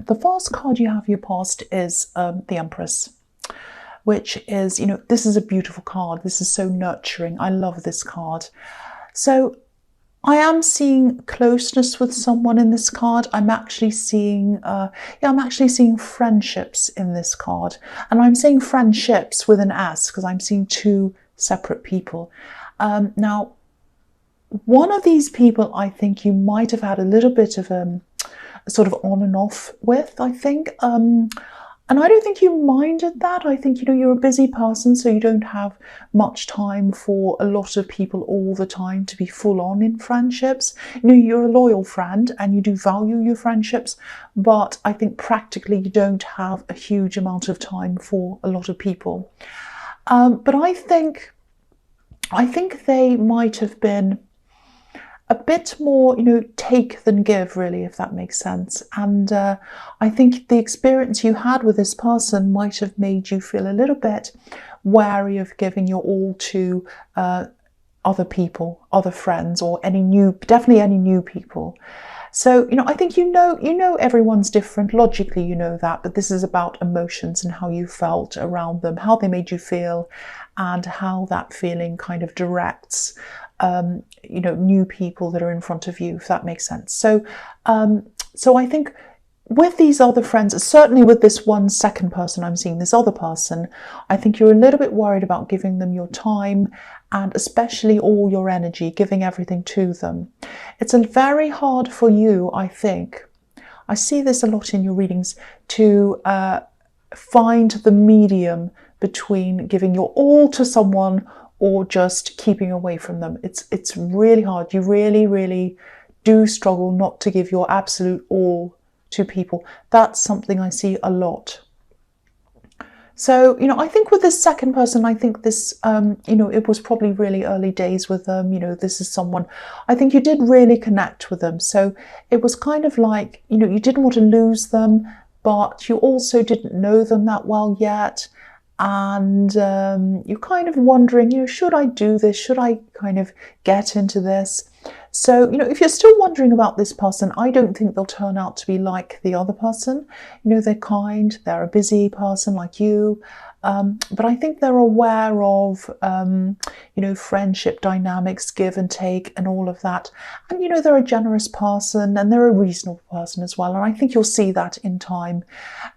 The first card you have your past is the Empress, which is, this is a beautiful card. This is so nurturing. I love this card. So I am seeing closeness with someone in this card. I'm actually seeing, friendships in this card. And I'm saying friendships with an S because I'm seeing two separate people. Now, one of these people, I think you might have had a little bit of a sort of on and off with, I think. And I don't think you minded that. I think, you're a busy person, so you don't have much time for a lot of people all the time to be full on in friendships. You're a loyal friend and you do value your friendships, but I think practically you don't have a huge amount of time for a lot of people. But I think they might have been a bit more, take than give, really, if that makes sense. And I think the experience you had with this person might have made you feel a little bit wary of giving your all to other people, other friends, or definitely any new people. So, I think everyone's different. Logically, you know that, but this is about emotions and how you felt around them, how they made you feel, and how that feeling kind of directs new people that are in front of you, if that makes sense. So I think with these other friends, certainly with this one second person I'm seeing, this other person, I think you're a little bit worried about giving them your time and especially all your energy, giving everything to them. It's very hard for you, I think. I see this a lot in your readings, to find the medium between giving your all to someone or just keeping away from them. It's really hard. You really, really do struggle not to give your absolute all to people. That's something I see a lot. So, I think with this second person, I think this, it was probably really early days with them. This is someone, I think you did really connect with them. So it was kind of like, you didn't want to lose them, but you also didn't know them that well yet. And you're kind of wondering, should I do this? Should I kind of get into this? So, if you're still wondering about this person, I don't think they'll turn out to be like the other person. They're kind, they're a busy person like you. But I think they're aware of, friendship dynamics, give and take and all of that. And, they're a generous person and they're a reasonable person as well. And I think you'll see that in time.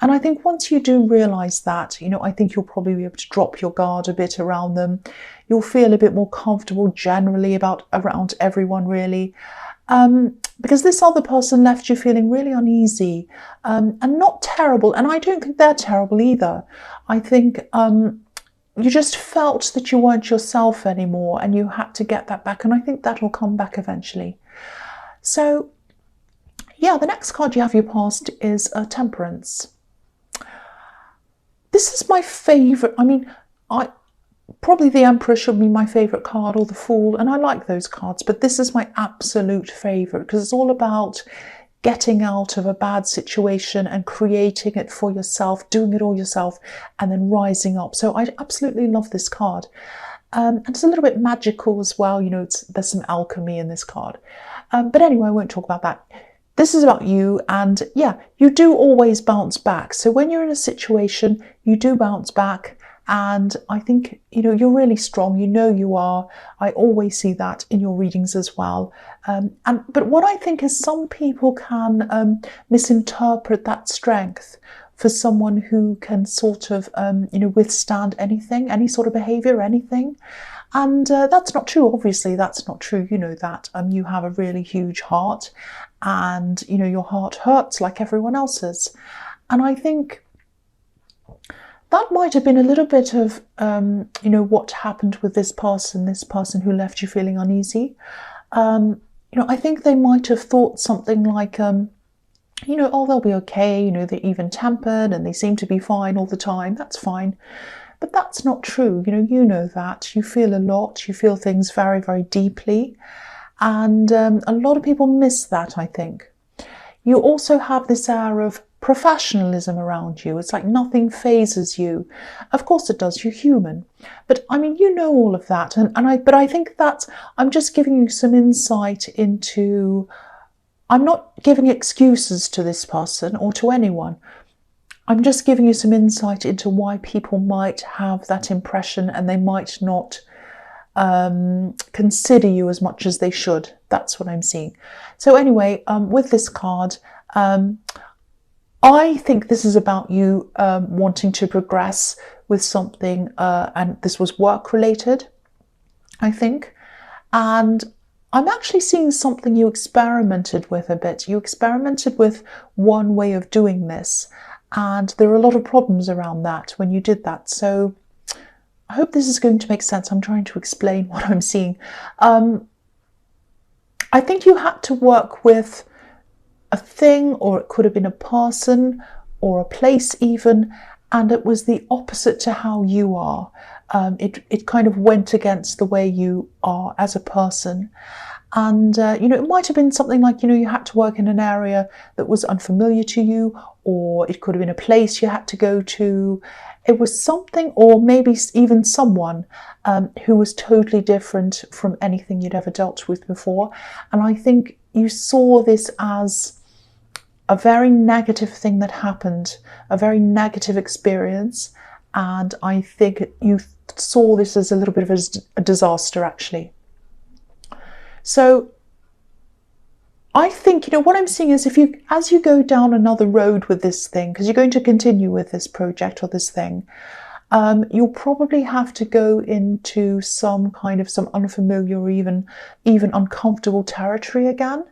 And I think once you do realise that, I think you'll probably be able to drop your guard a bit around them. You'll feel a bit more comfortable generally around everyone, really. Because this other person left you feeling really uneasy and not terrible. And I don't think they're terrible either. I think you just felt that you weren't yourself anymore and you had to get that back. And I think that will come back eventually. So, yeah, the next card you have your past is Temperance. This is my favourite. Probably the Emperor should be my favourite card, or the Fool, and I like those cards, but this is my absolute favourite because it's all about getting out of a bad situation and creating it for yourself, doing it all yourself, and then rising up. So I absolutely love this card. And it's a little bit magical as well. There's some alchemy in this card. But anyway, I won't talk about that. This is about you, and yeah, you do always bounce back. So when you're in a situation, you do bounce back. And I think, you're really strong. You are. I always see that in your readings as well. But what I think is some people can misinterpret that strength for someone who can sort of, withstand anything, any sort of behaviour, anything. And that's not true. Obviously, that's not true. You know that. You have a really huge heart and, your heart hurts like everyone else's. And I think that might have been a little bit of, what happened with this person who left you feeling uneasy. I think they might have thought something like, oh, they'll be okay. They're even-tempered and they seem to be fine all the time. That's fine. But that's not true. You know that. You feel a lot. You feel things very, very deeply. And a lot of people miss that, I think. You also have this air of professionalism around you. It's like nothing phases you. Of course it does, you're human. But you know all of that. But I think that I'm just giving you some insight into I'm not giving excuses to this person or to anyone. I'm just giving you some insight into why people might have that impression and they might not consider you as much as they should. That's what I'm seeing. So anyway, with this card, I think this is about you wanting to progress with something, and this was work related, I think. And I'm actually seeing something you experimented with a bit. You experimented with one way of doing this, and there are a lot of problems around that when you did that. So I hope this is going to make sense. I'm trying to explain what I'm seeing. I think you had to work with a thing, or it could have been a person or a place even, and it was the opposite to how you are. It kind of went against the way you are as a person. And, it might have been something like, you had to work in an area that was unfamiliar to you, or it could have been a place you had to go to. It was something, or maybe even someone who was totally different from anything you'd ever dealt with before. And I think you saw this as a very negative thing that happened, a very negative experience. And I think you saw this as a little bit of a disaster, actually. So I think, what I'm seeing is as you go down another road with this thing, because you're going to continue with this project or this thing, you'll probably have to go into some unfamiliar or even uncomfortable territory again.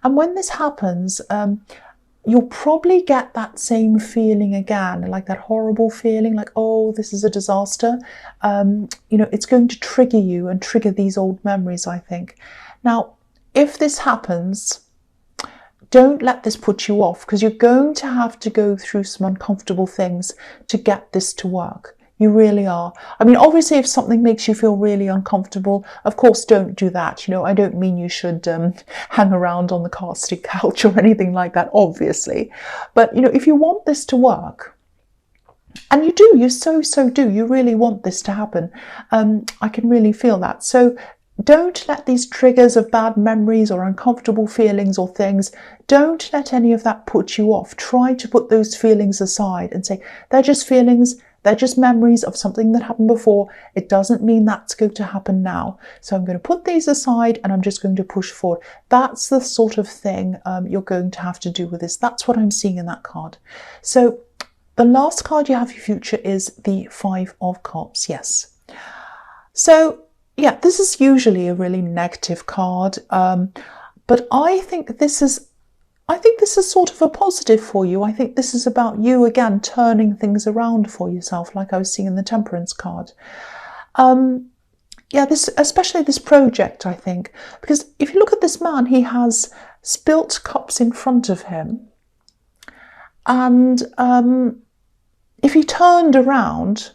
And when this happens, you'll probably get that same feeling again, like that horrible feeling, like, oh, this is a disaster. It's going to trigger you and trigger these old memories, I think. Now, if this happens, don't let this put you off, because you're going to have to go through some uncomfortable things to get this to work. You really are. I mean, obviously, if something makes you feel really uncomfortable, of course, don't do that. I don't mean you should hang around on the casting couch or anything like that, obviously. But, if you want this to work, and you do, you so do, you really want this to happen. I can really feel that. So don't let these triggers of bad memories or uncomfortable feelings or things, don't let any of that put you off. Try to put those feelings aside and say, they're just feelings. They're just memories of something that happened before. It doesn't mean that's going to happen now. So I'm going to put these aside and I'm just going to push forward. That's the sort of thing you're going to have to do with this. That's what I'm seeing in that card. So the last card you have for your future is the Five of Cups. Yes. So yeah, this is usually a really negative card. But I think this is sort of a positive for you. I think this is about you, again, turning things around for yourself, like I was seeing in the Temperance card. Especially this project, I think. Because if you look at this man, he has spilt cups in front of him. And if he turned around,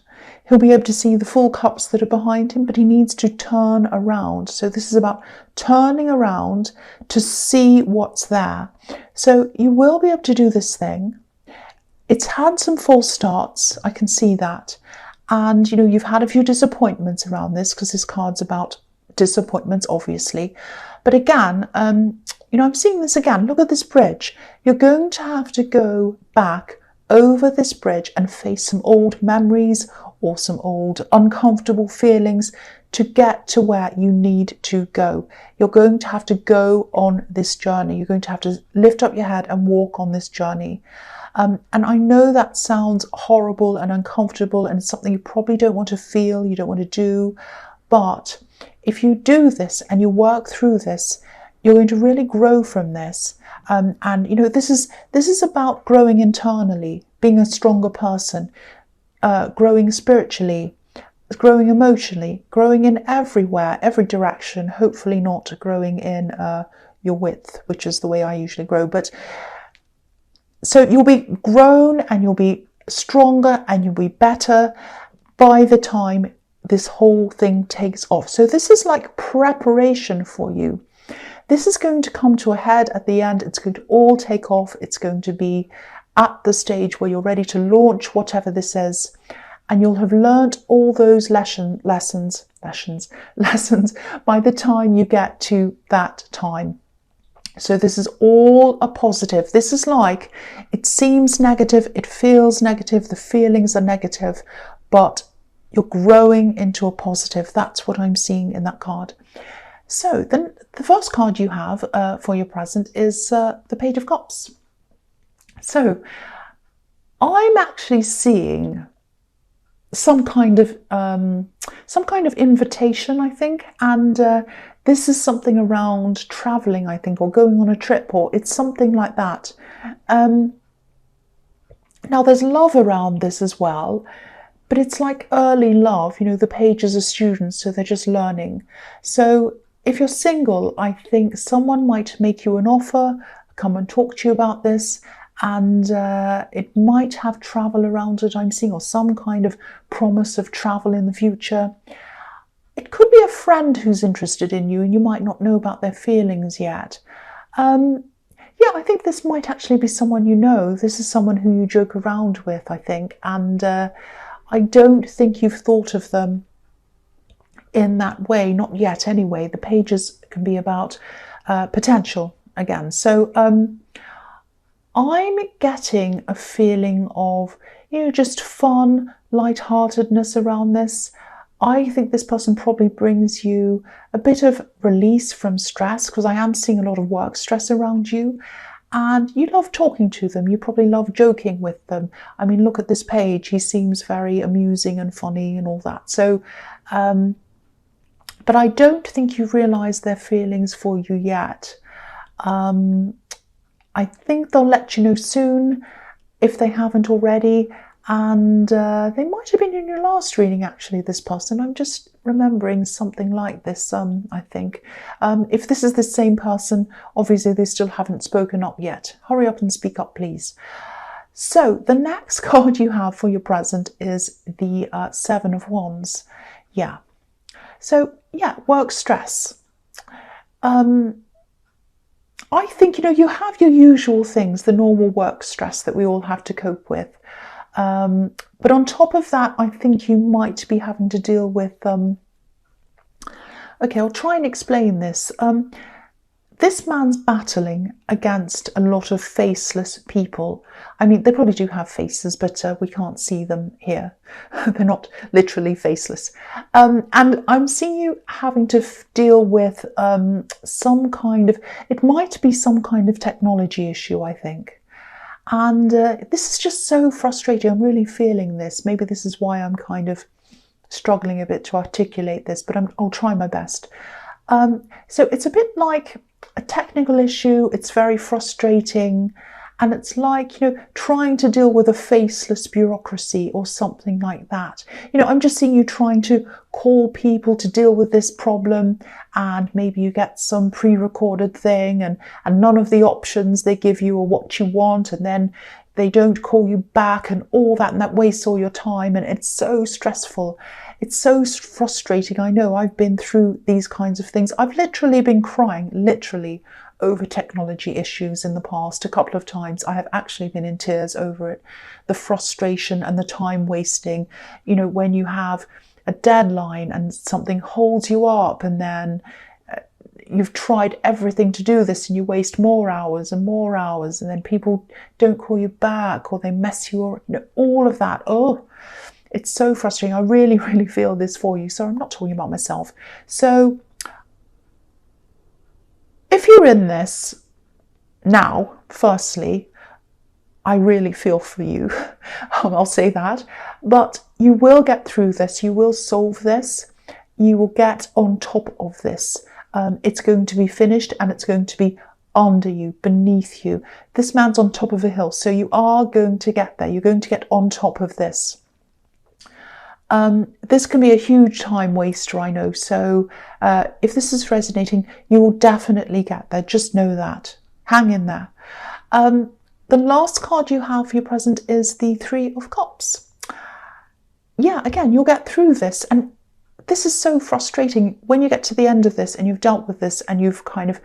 he'll be able to see the full cups that are behind him, but he needs to turn around. So this is about turning around to see what's there. So you will be able to do this thing. It's had some false starts, I can see that. And, you've had a few disappointments around this, because this card's about disappointments, obviously. But again, I'm seeing this again. Look at this bridge. You're going to have to go back over this bridge and face some old memories or some old uncomfortable feelings to get to where you need to go. You're going to have to go on this journey. You're going to have to lift up your head and walk on this journey. And I know that sounds horrible and uncomfortable, and it's something you probably don't want to feel, you don't want to do. But if you do this and you work through this, you're going to really grow from this. This is about growing internally, being a stronger person, growing spiritually, growing emotionally, growing in everywhere, every direction, hopefully not growing in your width, which is the way I usually grow. But so you'll be grown and you'll be stronger and you'll be better by the time this whole thing takes off. So this is like preparation for you. This is going to come to a head at the end. It's going to all take off. It's going to be at the stage where you're ready to launch whatever this is. And you'll have learnt all those lessons by the time you get to that time. So this is all a positive. This is like, it seems negative, it feels negative, the feelings are negative, but you're growing into a positive. That's what I'm seeing in that card. So then the first card you have for your present is the Page of Cups. So I'm actually seeing some kind of invitation, I think, and this is something around traveling, I think, or going on a trip, or it's something like that. Now there's love around this as well, but it's like early love. You know, the pages are students, so they're just learning. So if you're single, I think someone might make you an offer, come and talk to you about this, and it might have travel around it, I'm seeing, or some kind of promise of travel in the future. It could be a friend who's interested in you and you might not know about their feelings yet. Yeah, I think this might actually be someone you know. This is someone who you joke around with, I think, and I don't think you've thought of them in that way, not yet anyway. The pages can be about potential again. So I'm getting a feeling of, you know, just fun, lightheartedness around this. I think this person probably brings you a bit of release from stress, because I am seeing a lot of work stress around you. And you love talking to them. You probably love joking with them. I mean, look at this page. He seems very amusing and funny and all that. So, but I don't think you've realised their feelings for you yet. I think they'll let you know soon if they haven't already. And they might have been in your last reading, actually, this person. I'm just remembering something like this, I think. If this is the same person, obviously they still haven't spoken up yet. Hurry up and speak up, please. So the next card you have for your present is the Seven of Wands. Yeah. So, yeah, work stress. I think, you know, you have your usual things, the normal work stress that we all have to cope with. But on top of that, I think you might be having to deal with, okay, I'll try and explain this. This man's battling against a lot of faceless people. I mean, they probably do have faces, but we can't see them here. They're not literally faceless. And I'm seeing you having to deal with some kind of, it might be some kind of technology issue, I think. And this is just so frustrating. I'm really feeling this. Maybe this is why I'm kind of struggling a bit to articulate this, but I'll try my best. So it's a bit like a technical issue. It's very frustrating. And it's like, you know, trying to deal with a faceless bureaucracy or something like that. You know, I'm just seeing you trying to call people to deal with this problem, and maybe you get some pre-recorded thing and none of the options they give you are what you want, and then they don't call you back and all that, and that wastes all your time, and it's so stressful. It's so frustrating. I know, I've been through these kinds of things. I've literally been crying, literally, over technology issues in the past. A couple of times I have actually been in tears over it. The frustration and the time wasting, you know, when you have a deadline and something holds you up, and then you've tried everything to do this and you waste more hours, and then people don't call you back, or they mess you up, you know, all of that. Oh, it's so frustrating. I really, really feel this for you. So I'm not talking about myself. So if you're in this now, firstly, I really feel for you. I'll say that. But you will get through this. You will solve this. You will get on top of this. It's going to be finished, and it's going to be under you, beneath you. This man's on top of a hill, so you are going to get there. You're going to get on top of this. This can be a huge time waster, I know. So if this is resonating, you will definitely get there. Just know that. Hang in there. The last card you have for your present is the Three of Cups. Yeah, again, you'll get through this. And this is so frustrating. When you get to the end of this and you've dealt with this and you've kind of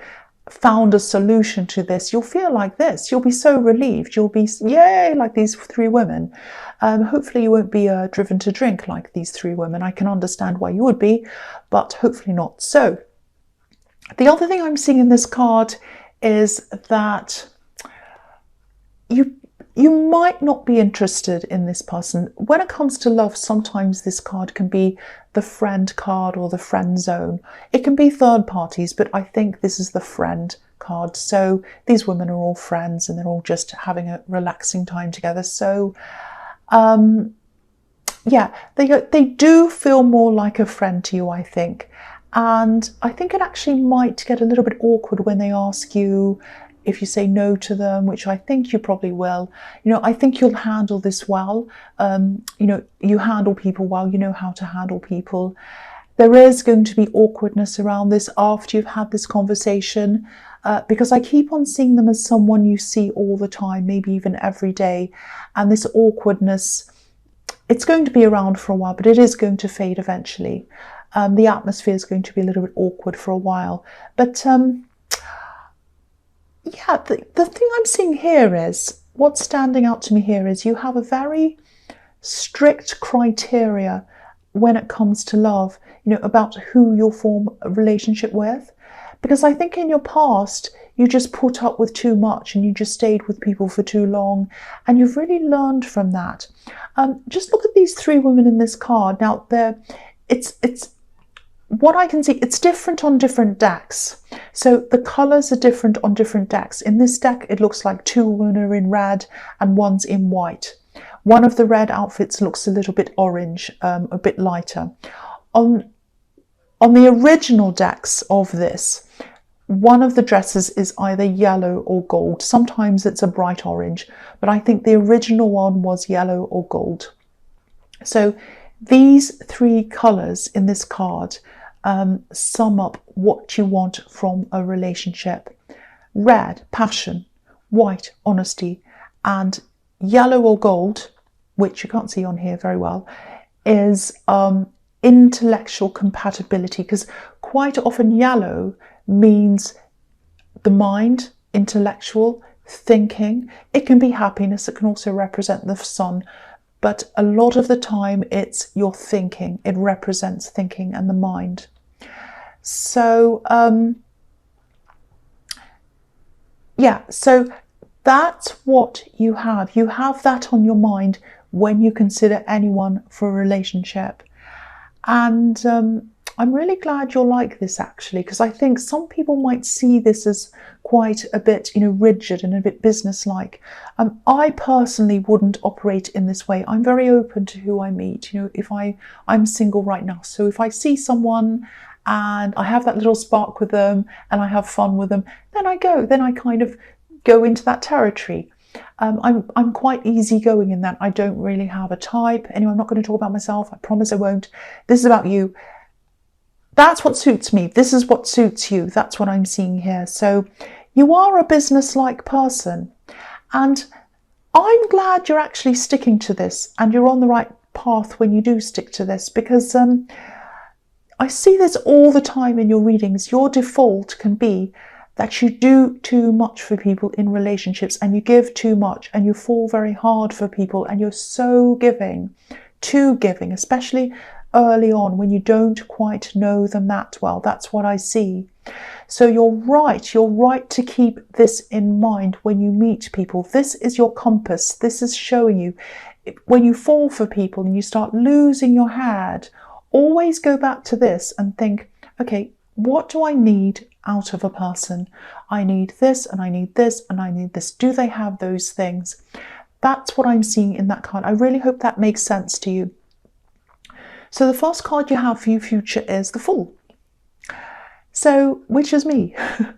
found a solution to this, you'll feel like this. You'll be so relieved. You'll be, yay, like these three women. Hopefully you won't be driven to drink like these three women. I can understand why you would be, but hopefully not. So the other thing I'm seeing in this card is that you might not be interested in this person. When it comes to love, sometimes this card can be the friend card or the friend zone. It can be third parties, but I think this is the friend card. So these women are all friends and they're all just having a relaxing time together. So yeah, they do feel more like a friend to you, I think. And I think it actually might get a little bit awkward when they ask you if you say no to them, which I think you probably will. I think you'll handle this well. You handle people well, you know how to handle people. There is going to be awkwardness around this after you've had this conversation, because I keep on seeing them as someone you see all the time, maybe even every day. And this awkwardness, it's going to be around for a while, but it is going to fade eventually. The atmosphere is going to be a little bit awkward for a while. But yeah, the thing I'm seeing here is, what's standing out to me here is you have a very strict criteria when it comes to love, about who you'll form a relationship with. Because I think in your past, you just put up with too much and you just stayed with people for too long, and you've really learned from that. Just look at these three women in this card. Now, it's what I can see, it's different on different decks. So the colours are different on different decks. In this deck, it looks like two women are in red and one's in white. One of the red outfits looks a little bit orange, a bit lighter. On the original decks of this, one of the dresses is either yellow or gold. Sometimes it's a bright orange, but I think the original one was yellow or gold. So these three colours in this card sum up what you want from a relationship. Red, passion; white, honesty; and yellow or gold, which you can't see on here very well, is intellectual compatibility, because quite often yellow means the mind, intellectual thinking. It can be happiness, it can also represent the sun, but a lot of the time it's your thinking. It represents thinking and the mind. So yeah, so that's what you have. You have that on your mind when you consider anyone for a relationship. And I'm really glad you're like this, actually, because I think some people might see this as quite a bit, rigid and a bit businesslike. I personally wouldn't operate in this way. I'm very open to who I meet. If I'm single right now, so if I see someone and I have that little spark with them and I have fun with them, then I kind of go into that territory. I'm quite easygoing in that. I don't really have a type. Anyway, I'm not going to talk about myself. I promise I won't. This is about you. That's what suits me. This is what suits you. That's what I'm seeing here. So you are a business-like person. And I'm glad you're actually sticking to this and you're on the right path when you do stick to this, because I see this all the time in your readings. Your default can be that you do too much for people in relationships and you give too much and you fall very hard for people and you're so too giving, especially early on when you don't quite know them that well. That's what I see. So you're right to keep this in mind when you meet people. This is your compass. This is showing you when you fall for people and you start losing your head, always go back to this and think, okay, what do I need out of a person? I need this and I need this and I need this. Do they have those things? That's what I'm seeing in that card. I really hope that makes sense to you. So the first card you have for your future is the Fool. So, which is me. I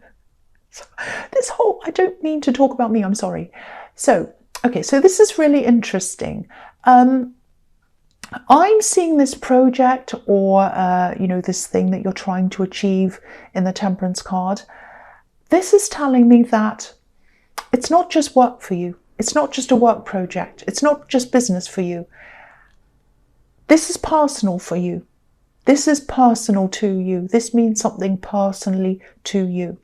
don't mean to talk about me, I'm sorry. So, okay, so this is really interesting. I'm seeing this project or, this thing that you're trying to achieve in the Temperance card. This is telling me that it's not just work for you. It's not just a work project. It's not just business for you. This is personal for you. This is personal to you. This means something personally to you.